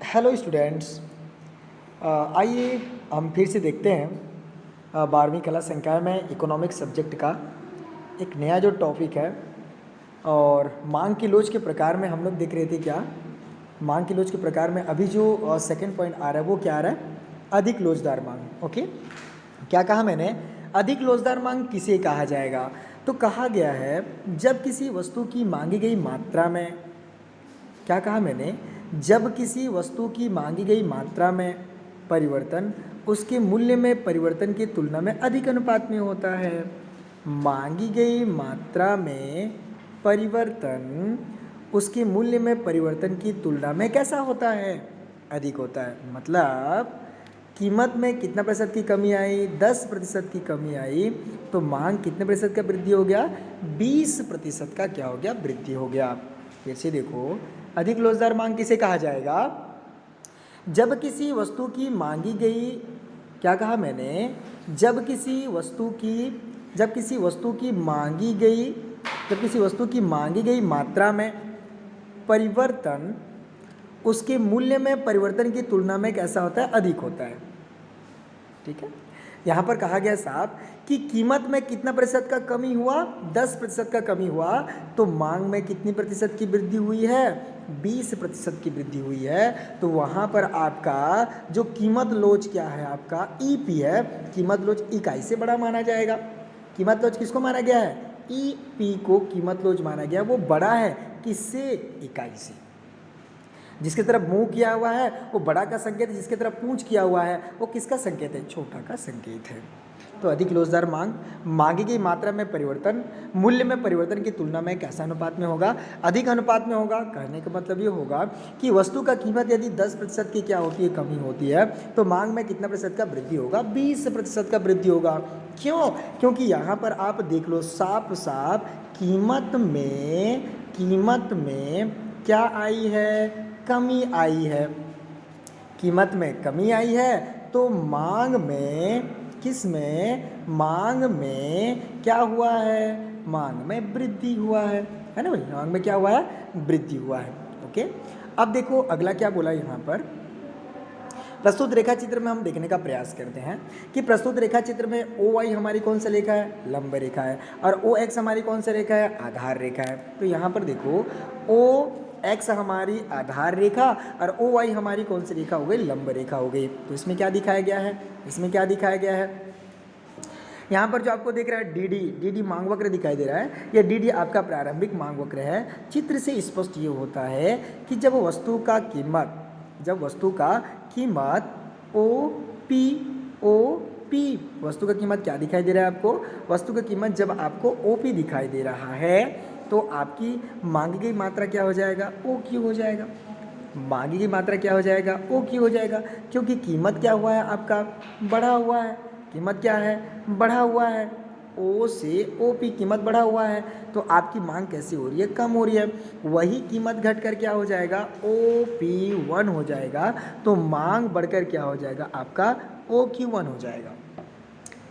Hello students. आइए हम फिर से देखते हैं 12वीं कला संकाय में इकोनॉमिक्स सब्जेक्ट का एक नया जो टॉपिक है। और मांग की लोच के प्रकार में हम लोग देख रहे थे क्या, मांग की लोच के प्रकार में अभी जो सेकंड पॉइंट आ रहा है वो क्या आ रहा है, अधिक लोचदार मांग। ओके, क्या कहा मैंने, अधिक लोचदार मांग किसे कहा जाएगा। तो कहा गया है जब किसी वस्तु की मांगी गई मात्रा में, क्या कहा मैंने, जब किसी वस्तु की मांगी गई मात्रा में परिवर्तन उसके मूल्य में परिवर्तन की तुलना में अधिक अनुपात में होता है। मांगी गई मात्रा में परिवर्तन उसके मूल्य में परिवर्तन की तुलना में कैसा होता है, अधिक होता है। मतलब कीमत में कितना प्रतिशत की कमी आई, 10% की कमी आई, तो मांग कितने प्रतिशत का वृद्धि हो गया, 20% का क्या हो गया, वृद्धि हो गया। फिर से देखो, अधिक लोचदार मांग किसे कहा जाएगा, जब किसी वस्तु की मांगी गई, क्या कहा मैंने, जब किसी वस्तु की मांगी गई, जब किसी वस्तु की मांगी गई मात्रा में परिवर्तन उसके मूल्य में परिवर्तन की तुलना में कैसा होता है, अधिक होता है। ठीक है, यहाँ पर कहा गया साहब कि कीमत में कितना प्रतिशत का कमी हुआ, 10% का कमी हुआ, तो मांग में कितनी प्रतिशत की वृद्धि हुई है, 20% की वृद्धि हुई है। तो वहाँ पर आपका जो कीमत लोच क्या है, आपका ईपी है, कीमत लोच इकाई से बड़ा माना जाएगा। कीमत लोच किसको माना गया है, ईपी को कीमत लोच माना गया, वो बड़ा है किससे, इकाई से। जिसकी तरफ मुंह किया हुआ है वो बड़ा का संकेत है, जिसकी तरफ पूंछ किया हुआ है वो किसका संकेत है, छोटा का संकेत है। तो अधिक लोचदार मांग मांगी गई मात्रा में परिवर्तन मूल्य में परिवर्तन की तुलना में कैसा अनुपात में होगा, अधिक अनुपात में होगा। कहने का मतलब ये होगा कि वस्तु का कीमत यदि 10% की क्या होती है, कमी होती है, तो मांग में कितना प्रतिशत का वृद्धि होगा, 20% का वृद्धि होगा। क्यों, क्योंकि यहाँ पर आप देख लो साफ साफ कीमत में क्या आई है, कमी आई है। कीमत में कमी आई है तो मांग में, किस में, मांग में क्या हुआ है, मांग में वृद्धि हुआ है ना भाई, मांग में क्या हुआ है, वृद्धि हुआ है। ओके, अब देखो अगला क्या बोला यहाँ पर, प्रस्तुत रेखा चित्र में हम देखने का प्रयास करते हैं कि प्रस्तुत रेखा चित्र में ओ वाई हमारी कौन सा रेखा है, लंब रेखा है, और ओ एक्स हमारी कौन सा रेखा है, आधार रेखा है। तो यहाँ पर देखो ओ एक्स हमारी आधार रेखा और ओ वाई हमारी कौन सी रेखा हो गई, लंब रेखा हो गई। तो इसमें क्या दिखाया गया है, इसमें क्या दिखाया गया है, यहाँ पर जो आपको देख रहा है डी डी मांग वक्र दिखाई दे रहा है, यह डी डी आपका प्रारंभिक मांग वक्र है। चित्र से स्पष्ट ये होता है कि जब वस्तु का कीमत ओ पी, वस्तु का कीमत क्या दिखाई दे रहा है आपको, वस्तु का कीमत जब आपको ओ पी दिखाई दे रहा है तो आपकी मांगी गई मात्रा क्या हो जाएगा, ओ क्यू हो जाएगा। मांगी गई मात्रा क्या हो जाएगा, ओ क्यू हो जाएगा, क्योंकि कीमत क्या हुआ है आपका, बढ़ा हुआ है। कीमत क्या है, बढ़ा हुआ है, ओ से ओ पी कीमत बढ़ा हुआ है, तो आपकी मांग कैसी हो रही है, कम हो रही है। वही कीमत घटकर क्या हो जाएगा, ओ पी 1 हो जाएगा, तो मांग बढ़कर क्या हो जाएगा आपका, ओ क्यू 1 हो जाएगा।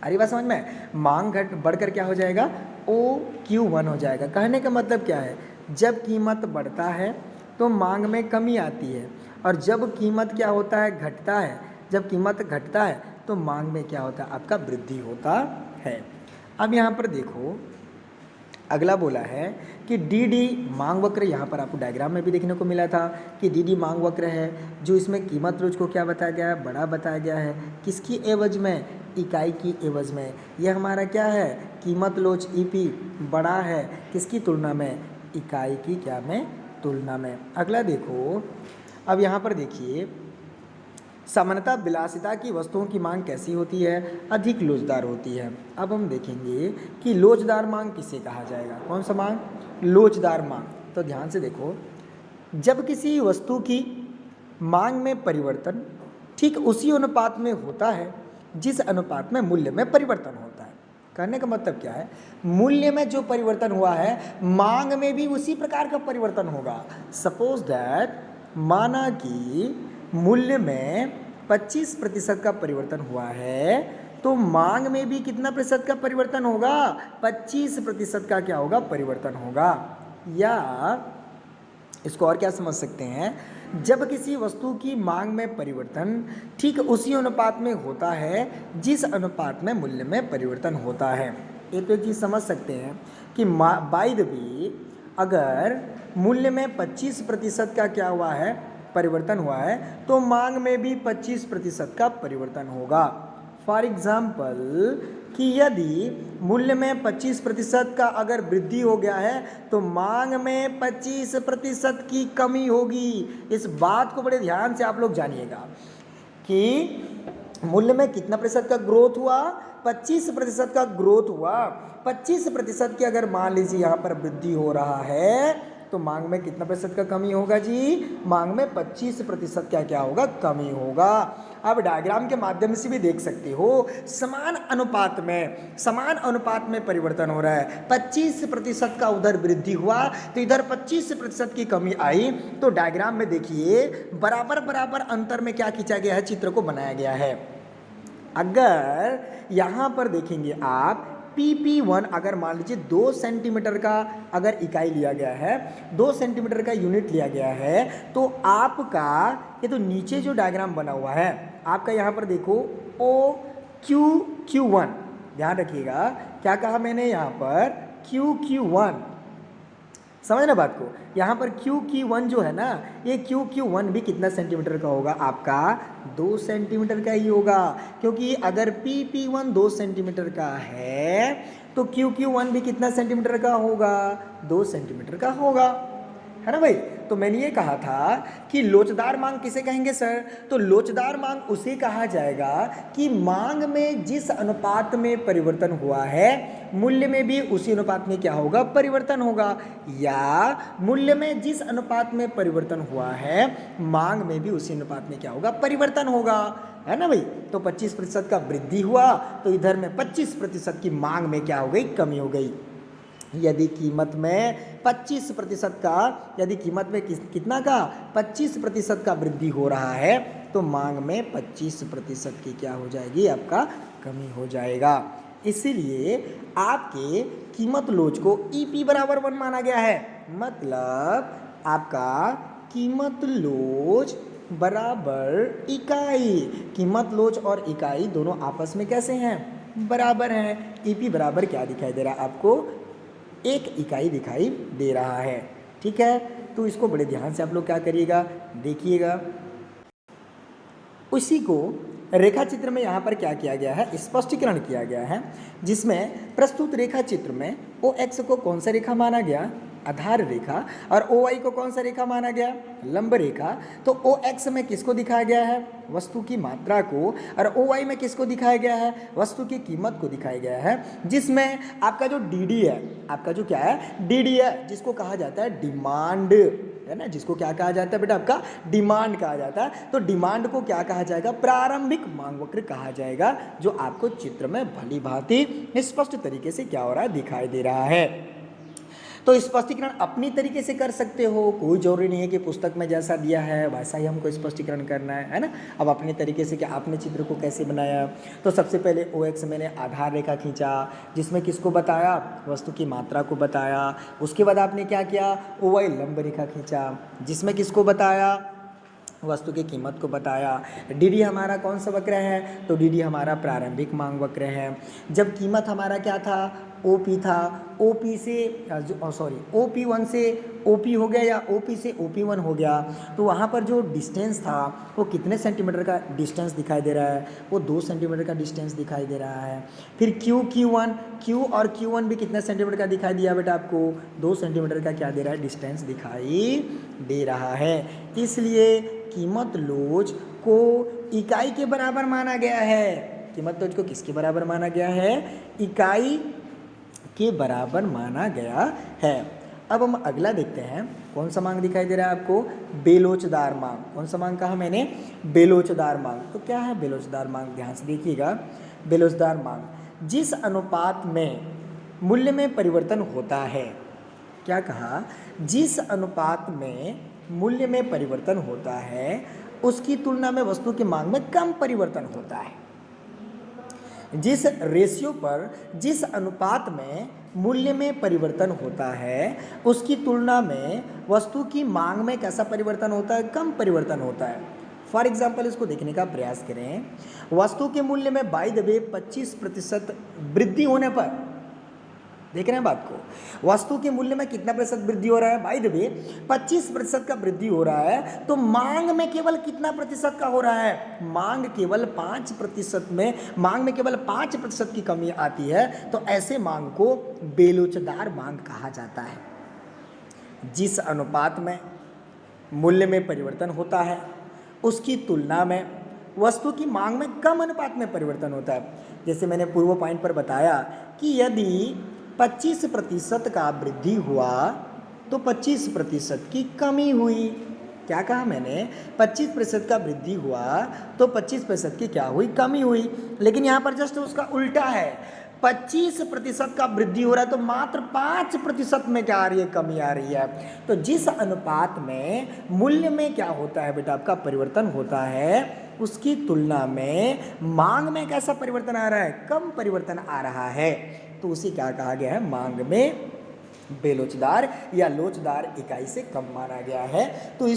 अरे बात समझ में, मांग बढ़कर क्या हो जाएगा, ओ क्यू 1 हो जाएगा। कहने का मतलब क्या है, जब कीमत बढ़ता है तो मांग में कमी आती है, और जब कीमत क्या होता है, घटता है, जब कीमत घटता है तो मांग में क्या होता है, आपका वृद्धि होता है। अब यहाँ पर देखो अगला बोला है कि डी डी मांग वक्र, यहाँ पर आपको डायग्राम में भी देखने को मिला था कि डी डी मांग वक्र है, जो इसमें कीमत रोज को क्या बताया गया है, बड़ा बताया गया है, किसकी एवज में, इकाई की एवज में। यह हमारा क्या है, कीमत लोच ईपी बड़ा है, किसकी तुलना में, इकाई की क्या में, तुलना में। अगला देखो, अब यहाँ पर देखिए सामान्यतः विलासिता की वस्तुओं की मांग कैसी होती है, अधिक लोचदार होती है। अब हम देखेंगे कि लोचदार मांग किसे कहा जाएगा, कौन सा मांग, लोचदार मांग। तो ध्यान से देखो, जब किसी वस्तु की मांग में परिवर्तन ठीक उसी अनुपात में होता है जिस अनुपात में मूल्य में परिवर्तन होता है। कहने का मतलब क्या है, मूल्य में जो परिवर्तन हुआ है मांग में भी उसी प्रकार का परिवर्तन होगा। सपोज दैट, माना कि मूल्य में 25% का परिवर्तन हुआ है, तो मांग में भी कितना प्रतिशत का परिवर्तन होगा, 25% का क्या होगा, परिवर्तन होगा। या इसको और क्या समझ सकते हैं, जब किसी वस्तु की मांग में परिवर्तन ठीक उसी अनुपात में होता है जिस अनुपात में मूल्य में परिवर्तन होता है। ये तो एक चीज़ समझ सकते हैं कि बाय द वे अगर मूल्य में 25% का क्या हुआ है, परिवर्तन हुआ है, तो मांग में भी 25% का परिवर्तन होगा। फॉर एग्जाम्पल कि यदि मूल्य में 25% का अगर वृद्धि हो गया है तो मांग में 25% की कमी होगी। इस बात को बड़े ध्यान से आप लोग जानिएगा कि मूल्य में कितना प्रतिशत का ग्रोथ हुआ, 25% का ग्रोथ हुआ। 25% की अगर मान लीजिए यहाँ पर वृद्धि हो रहा है तो मांग में कितना प्रतिशत का कमी होगा जी, मांग में 25% का क्या होगा, कमी होगा। अब डायग्राम के माध्यम से भी देख सकते हो, समान अनुपात में परिवर्तन हो रहा है। 25% का उधर वृद्धि हुआ तो इधर 25% की कमी आई। तो डायग्राम में देखिए बराबर बराबर अंतर में क्या खींचा गया है, चित्र को बनाया गया है। अगर यहाँ पर देखेंगे आप PP1 अगर मान लीजिए 2 सेंटीमीटर का अगर इकाई लिया गया है, 2 सेंटीमीटर का यूनिट लिया गया है, तो आपका ये तो नीचे जो डायग्राम बना हुआ है आपका यहाँ पर देखो OQQ1, ध्यान रखिएगा क्या कहा मैंने यहाँ पर, QQ1, समझ ना बात को। यहाँ पर QQ1 जो है ना, ये QQ1 भी कितना सेंटीमीटर का होगा, आपका 2 सेंटीमीटर का ही होगा, क्योंकि अगर PP1 2 सेंटीमीटर का है तो QQ1 भी कितना सेंटीमीटर का होगा, 2 सेंटीमीटर का होगा, है ना भाई। तो मैंने ये कहा था कि लोचदार मांग किसे कहेंगे सर, तो लोचदार मांग उसे कहा जाएगा कि मांग में जिस अनुपात में परिवर्तन हुआ है मूल्य में भी उसी अनुपात में क्या होगा, परिवर्तन होगा, या मूल्य में जिस अनुपात में परिवर्तन हुआ है मांग में भी उसी अनुपात में क्या होगा, परिवर्तन होगा, है ना भाई। तो 25% का वृद्धि हुआ तो इधर में 25% की मांग में क्या हो गई, कमी हो गई। यदि कीमत में 25% का, यदि कीमत में कितना का, 25% का वृद्धि हो रहा है तो मांग में 25% की क्या हो जाएगी, आपका कमी हो जाएगा। इसीलिए आपके कीमत लोच को EP बराबर 1 माना गया है, मतलब आपका कीमत लोच बराबर इकाई, कीमत लोच और इकाई दोनों आपस में कैसे हैं, बराबर हैं। EP बराबर क्या दिखाई दे रहा है आपको, 1 इकाई दिखाई दे रहा है, ठीक है। तो इसको बड़े ध्यान से आप लोग क्या करिएगा, देखिएगा। उसी को रेखा चित्र में यहाँ पर क्या किया गया है, स्पष्टीकरण किया गया है, जिसमें प्रस्तुत रेखा चित्र में OX को कौन सा रेखा माना गया, आधार रेखा, और OY को कौन सा रेखा माना गया, लंब रेखा। तो OX में किसको दिखाया गया है, वस्तु की मात्रा को, और OY में किसको दिखाया गया है, वस्तु की कीमत को दिखाया गया है, जिसमें आपका जो DD है, आपका जो क्या है, DD है, जिसको कहा जाता है डिमांड, है ना, जिसको क्या कहा जाता है बेटा, आपका डिमांड कहा जाता है। तो डिमांड को क्या कहा जाएगा, प्रारंभिक मांग वक्र कहा जाएगा, जो आपको चित्र में भली भांति स्पष्ट तरीके से क्या हो रहा है, दिखाई दे रहा है। तो स्पष्टीकरण अपनी तरीके से कर सकते हो, कोई जरूरी नहीं है कि पुस्तक में जैसा दिया है वैसा ही हमको स्पष्टीकरण करना है ना। अब अपने तरीके से कि आपने चित्र को कैसे बनाया, तो सबसे पहले OX मैंने आधार रेखा खींचा, जिसमें किसको बताया, वस्तु की मात्रा को बताया। उसके बाद आपने क्या किया, OY लंब रेखा खींचा, जिसमें किसको बताया, वस्तु की कीमत को बताया। DD हमारा कौन सा वक्र है, तो DD हमारा प्रारंभिक मांग वक्र है। जब कीमत हमारा क्या था, OP था, OP से OP1 से OP हो गया या OP से OP1 हो गया, तो वहाँ पर जो डिस्टेंस था वो कितने सेंटीमीटर का डिस्टेंस दिखाई दे रहा है, वो 2 सेंटीमीटर का डिस्टेंस दिखाई दे रहा है। फिर Q और Q1 भी कितने सेंटीमीटर का दिखाई दिया बेटा, आपको 2 सेंटीमीटर का क्या दे रहा है, डिस्टेंस दिखाई दे रहा है। इसलिए कीमत लोच को इकाई के बराबर माना गया है, कीमत लोच को किसके बराबर माना गया है, इकाई के बराबर माना गया है। अब हम अगला देखते हैं, कौन सा मांग दिखाई दे रहा है आपको, बेलोचदार मांग। कौन सा मांग कहा मैंने, बेलोचदार मांग। तो क्या है बेलोचदार मांग, ध्यान से देखिएगा। बेलोचदार मांग जिस अनुपात में मूल्य में परिवर्तन होता है, क्या कहा, जिस अनुपात में मूल्य में परिवर्तन होता है उसकी तुलना में वस्तु की मांग में कम परिवर्तन होता है। जिस रेशियो पर, जिस अनुपात में मूल्य में परिवर्तन होता है उसकी तुलना में वस्तु की मांग में कैसा परिवर्तन होता है? कम परिवर्तन होता है। फॉर एग्जाम्पल इसको देखने का प्रयास करें। वस्तु के मूल्य में बाय द वे 25% वृद्धि होने पर, देख रहे हैं बात को, वस्तु के मूल्य में कितना प्रतिशत वृद्धि हो रहा है? बाय द वे 25% का वृद्धि हो रहा है, तो मांग में केवल कितना प्रतिशत का हो रहा है? मांग केवल 5% में, मांग में केवल 5% की कमी आती है। तो ऐसे मांग को बेलोचदार मांग कहा जाता है। जिस अनुपात में मूल्य में परिवर्तन होता है उसकी तुलना में वस्तु की मांग में कम अनुपात में परिवर्तन होता है। जैसे मैंने पूर्व पॉइंट पर बताया कि यदि 25% का वृद्धि हुआ तो 25% की कमी हुई। क्या कहा मैंने? 25% का वृद्धि हुआ तो 25% की क्या हुई? कमी हुई। लेकिन यहाँ पर जस्ट उसका उल्टा है, 25% का वृद्धि हो रहा है तो मात्र 5% में क्या आ रही है? कमी आ रही है। तो जिस अनुपात में मूल्य में क्या होता है बेटा? आपका परिवर्तन होता है, उसकी तुलना में मांग में कैसा परिवर्तन आ रहा है? कम परिवर्तन आ रहा है। तो उसे क्या कहा गया है? मांग में बेलोचदार या लोचदार इकाई से कम माना गया है। तो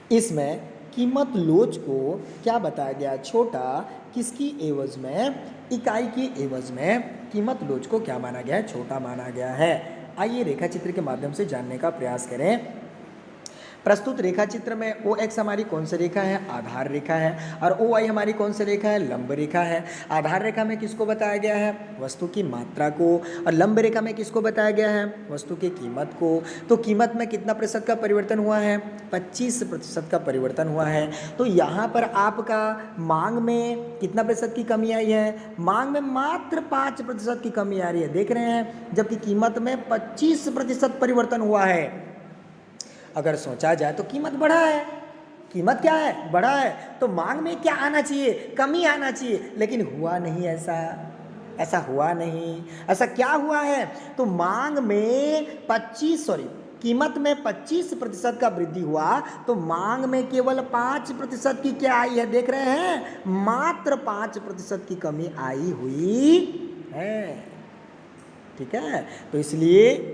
इसमें कीमत लोच को क्या बताया गया? छोटा। किसकी एवज में? इकाई की एवज में कीमत लोच को क्या माना गया है? छोटा माना गया है। आइए रेखा चित्र के माध्यम से जानने का प्रयास करें। प्रस्तुत रेखा चित्र में ओ एक्स हमारी कौन सी रेखा है? आधार रेखा है। और ओ वाई हमारी कौन सी रेखा है? लंब रेखा है। आधार रेखा में किसको बताया गया है? वस्तु की मात्रा को। और लंब रेखा में किसको बताया गया है? वस्तु की कीमत को। तो कीमत में कितना प्रतिशत का परिवर्तन हुआ है? 25% का परिवर्तन हुआ है। तो यहाँ पर आपका मांग में कितना प्रतिशत की कमी आई है? मांग में मात्र 5% की कमी आ रही है, देख रहे हैं, जबकि कीमत में 25% परिवर्तन हुआ है। अगर सोचा जाए तो कीमत बढ़ा है, कीमत क्या है? बढ़ा है। तो मांग में क्या आना चाहिए? कमी आना चाहिए, लेकिन हुआ नहीं ऐसा हुआ नहीं। ऐसा क्या हुआ है? तो मांग में कीमत में 25% का वृद्धि हुआ तो मांग में केवल 5% की क्या आई है? देख रहे हैं, मात्र 5% की कमी आई हुई है। ठीक है, तो इसलिए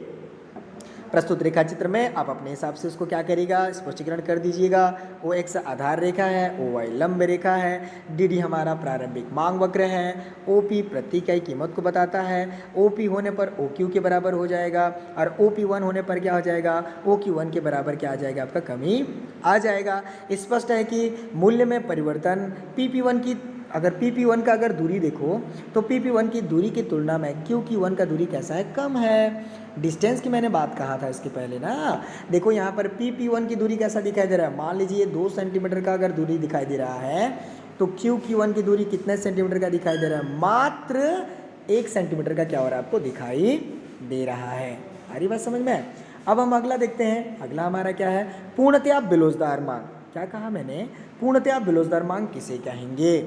प्रस्तुत रेखा चित्र में आप अपने हिसाब से उसको क्या करिएगा? स्पष्टीकरण कर दीजिएगा। ओ एक्स आधार रेखा है, ओ वाई लंब रेखा है, डी डी हमारा प्रारंभिक मांग वक्र है, ओ पी प्रति इकाई कीमत को बताता है, ओ पी होने पर ओ क्यू के बराबर हो जाएगा, और ओ पी वन होने पर क्या हो जाएगा? ओ क्यू वन के बराबर क्या आ जाएगा? आपका कमी आ जाएगा। स्पष्ट है कि मूल्य में परिवर्तन पी पी वन की, अगर पी पी वन का अगर दूरी देखो तो पी पी वन की दूरी की तुलना में क्यू क्यू वन का दूरी कैसा है? कम है। डिस्टेंस की मैंने बात कहा था इसके पहले ना। देखो यहाँ पर पी पी वन की दूरी कैसा दिखाई दे रहा है? मान लीजिए 2 सेंटीमीटर का अगर दूरी दिखाई दे रहा है तो क्यू क्यू वन की दूरी कितने सेंटीमीटर का दिखाई दे रहा है? मात्र 1 सेंटीमीटर का क्या हो रहा है? आपको दिखाई दे रहा है। आ रही बात समझ में? अब हम अगला देखते हैं। अगला हमारा क्या है? पूर्णतया बेलोचदार मांग। क्या कहा मैंने? पूर्णतया बेलोचदार मांग किसे कहेंगे?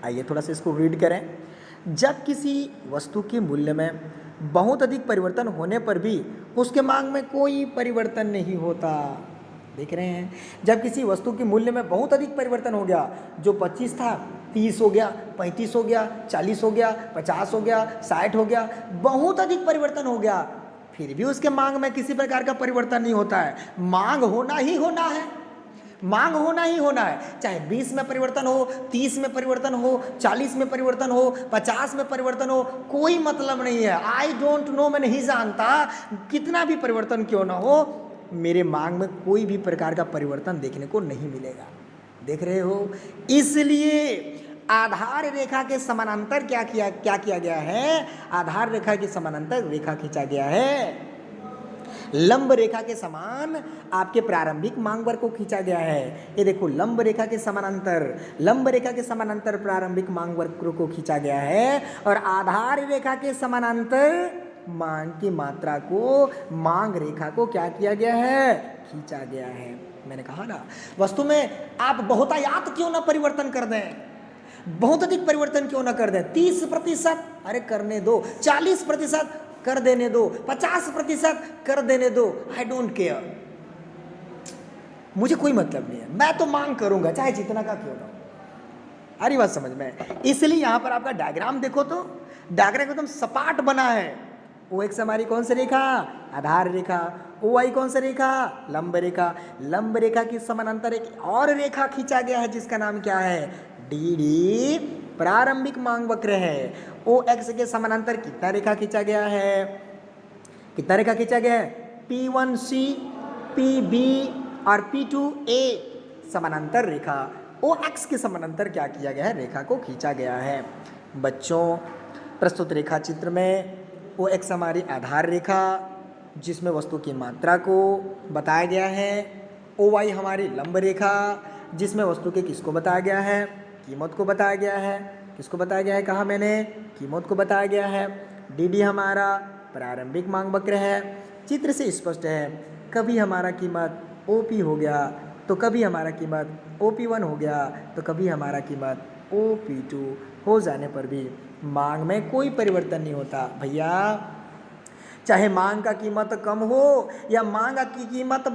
आइए थोड़ा सा इसको रीड करें। जब किसी वस्तु के मूल्य में बहुत अधिक परिवर्तन होने पर भी उसके मांग में कोई परिवर्तन नहीं होता। देख रहे हैं, जब किसी वस्तु के मूल्य में बहुत अधिक परिवर्तन हो गया, जो 25 था 30 हो गया, 35 हो गया, 40 हो गया, 50 हो गया, 60 हो गया, बहुत अधिक परिवर्तन हो गया, फिर भी उसके मांग में किसी प्रकार का परिवर्तन नहीं होता है। मांग होना ही होना है, मांग होना ही होना है। चाहे 20 में परिवर्तन हो, 30 में परिवर्तन हो, 40 में परिवर्तन हो, 50 में परिवर्तन हो, कोई मतलब नहीं है। आई डोंट नो, मैं नहीं जानता, कितना भी परिवर्तन क्यों ना हो, मेरे मांग में कोई भी प्रकार का परिवर्तन देखने को नहीं मिलेगा। देख रहे हो? इसलिए आधार रेखा के समानांतर क्या किया गया है? आधार रेखा के समानांतर रेखा खींचा गया है। लंब रेखा के समान आपके प्रारंभिक मांग वर्ग को खींचा गया है। ये देखो, लंब रेखा के समानांतर प्रारंभिक मांग वर्ग को खींचा गया है, और आधार रेखा के समानांतर मांग की मात्रा को, मांग रेखा को क्या किया गया है? खींचा गया है। मैंने कहा ना, वस्तु में आप बहुतायात क्यों ना परिवर्तन कर दें, बहुत अधिक परिवर्तन क्यों ना कर दें, 30% अरे करने दो, 40% कर देने दो, 50% कर देने दो, आई डोंट केयर, मुझे कोई मतलब नहीं है, मैं तो मांग करूंगा चाहे जितना का क्यों ना। अरे बात समझ में? इसलिए यहां पर आपका डायग्राम देखो तो डायग्राम एकदम सपाट बना है। ओ एक्स हमारी कौन सी रेखा? आधार रेखा। ओ वाई कौन सी रेखा? लंब रेखा। लंब रेखा के समानांतर एक और रेखा खींचा गया है जिसका नाम क्या है? डी डी प्रारंभिक मांग वक्र है। ओ एक्स के समानांतर कितना रेखा खींचा गया है? कितना रेखा खींचा गया है? P1C, PB और P2A समानांतर रेखा। ओ एक्स के समानांतर क्या किया गया है? रेखा को खींचा गया है। बच्चों, प्रस्तुत रेखा चित्र में ओ एक्स हमारी आधार रेखा जिसमें वस्तु की मात्रा को बताया गया है। ओ वाई हमारी लंब रेखा जिसमें वस्तु के किसको बताया गया है? कीमत को बताया गया है। किसको बताया गया है? कहा मैंने कीमत को बताया गया है। डी डी हमारा प्रारंभिक मांग वक्र है। चित्र से स्पष्ट है, कभी हमारा कीमत OP हो गया तो कभी हमारा कीमत OP1 हो गया तो कभी हमारा कीमत OP2 हो जाने पर भी मांग में कोई परिवर्तन नहीं होता। भैया, चाहे मांग का कीमत कम हो या मांग की कीमत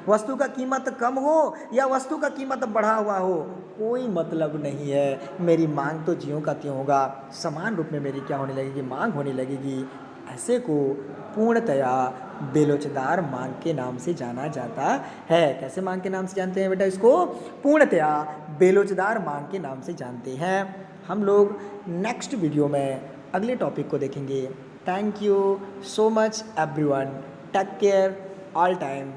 वस्तु का कीमत कम हो या वस्तु का कीमत बढ़ा हुआ हो, कोई मतलब नहीं है। मेरी मांग तो ज्यों का त्यों होगा। समान रूप में मेरी क्या होने लगेगी? मांग होने लगेगी। ऐसे को पूर्णतया बेलोचदार मांग के नाम से जाना जाता है। कैसे मांग के नाम से जानते हैं बेटा? इसको पूर्णतया बेलोचदार मांग के नाम से जानते हैं। हम लोग नेक्स्ट वीडियो में अगले टॉपिक को देखेंगे। Thank you so much everyone. Take care all time.